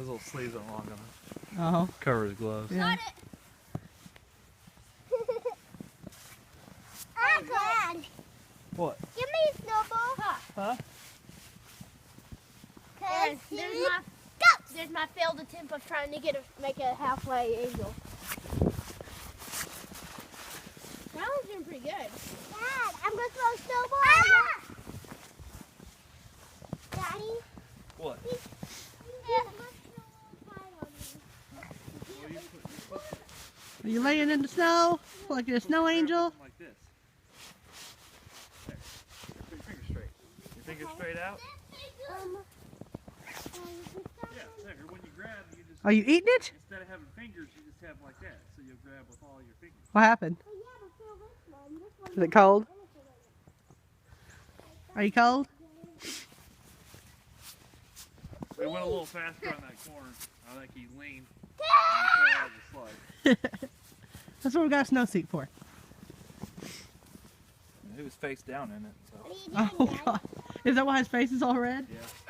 His little sleeves aren't long enough. Oh. Cover his gloves. Yeah. Got it. I'm glad. What? Give me a snowball. Huh? There's my failed attempt of trying to make a halfway angel. That one's doing pretty good. Dad, I'm gonna throw a snowball. Daddy. What? Are you laying in the snow like a snow angel? Like this. There. Put your finger straight. Your finger straight out. Yeah, there. When you grab, you just Are you eating it? instead of having fingers, you just have like that. So you'll grab with all your fingers. What happened? Is it cold? Are you cold? We went a little faster on that corn. I think he leaned. And he fell out of the slide. That's what we got a snow seat for. He was face down in it. So. Oh God. Is that why his face is all red? Yeah.